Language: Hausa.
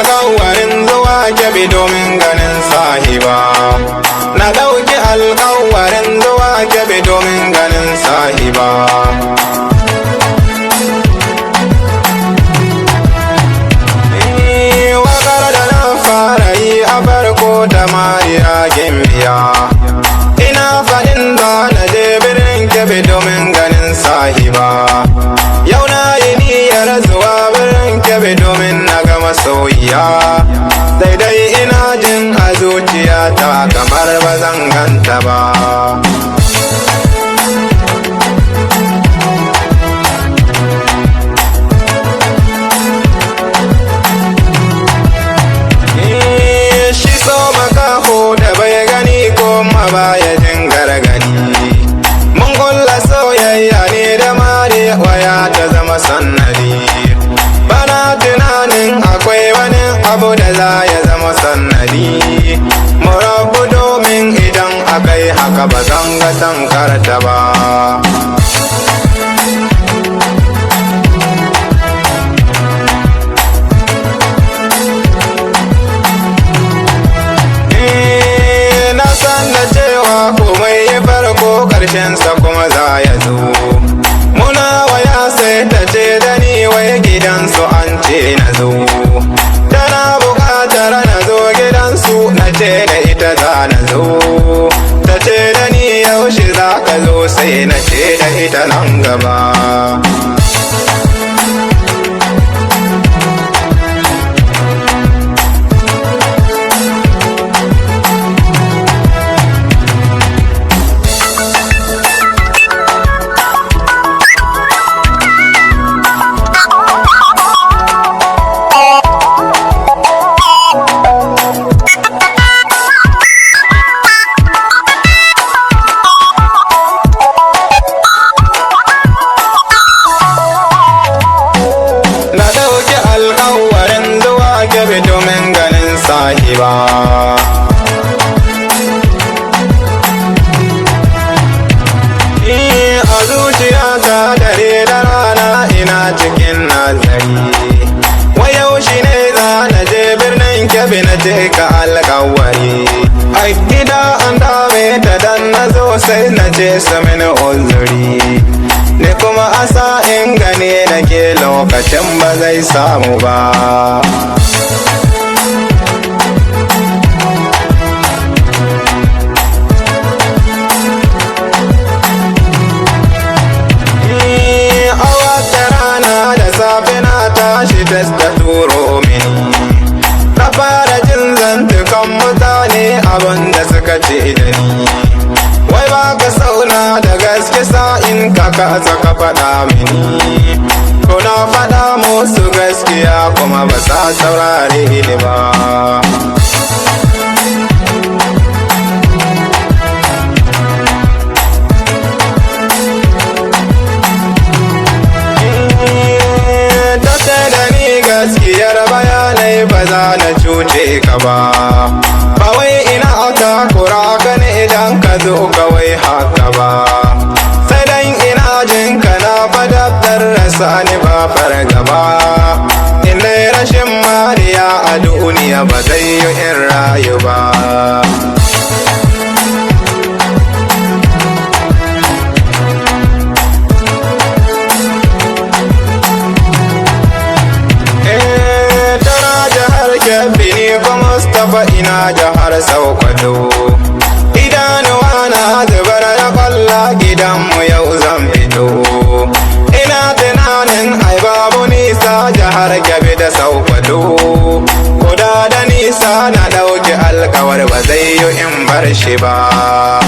alƙawarin zuwa Kebbi domin ganin sahiba. Na ɗauki alƙawarin zuwa Kebbi domin ganin sahiba. Waƙar da na fara yi a farko ta Mariya Gimbiya. Ina faɗin za na je birnin Kebbi domin ganin sahiba. Yau na yi niyyar zuwa birnin Kebbi domin na ga masoyiya. Sai dai ina jin a zuciyata kamar ba zan ganta ba. Shi so makaho da bai gani kuma baya jin gargadi. Mun kulla soyayya ne da Mariya waya ta zama sannadi. Bana tunanin akwai wani abu da za ya zama sannadi. Mu rabu domin idan akai haka ba zan ga tankarta ba. Na san da cewa komai ya farko ƙarshensa kuma za ya zo. Muna waya sai ta ce da ni wai gidansu an ce na zo. Tana buƙatar na zo gidansu na ce da ita za na zo. Ta ce da ni yaushe za ka zo sai na ce da ita nan gaba. Alƙawarin zuwa Kebbi domin ganin sahiba. A zuciyata dare da rana ina cikin nazari. Wai yaushe ne za na je birnin Kebbi na cika alƙawari. A gida an dame ta dan na zo sai na ce su mini uzuri. Ni kuma asa in gane da ke lokacin ba zai samu ba. A wata rana da safe na tashi ta turo mini. Na fara jin zantukan mutane abinda suka ce da ni. Wai ba ka sauna da gaske sa'in ka kasa ka faɗa mini. Ko na faɗa musu gaskiya kuma ba sa saurare ni ba. Ta da ni gaskiyar bayanai ba za na cuce ka ba. Ba wai ina takura ka ne idan ka zo kawai haka ba. Sai dan ina jin ka na fadabtar rasa ni ba fargaba. Inda rashin Mariya a duniya ba zai yi in rayu ba. Tana jihar Kebbi ni kuma Mustapha ina jihar Sokoto. Idanuwa na zubar da kwalla gidanmu yau zan fito. Ina tunanin ai babu nisa jihar Kebbi da Sokoto. Koda da nisa na ɗauki alkawar ba zai yi in bar shi ba.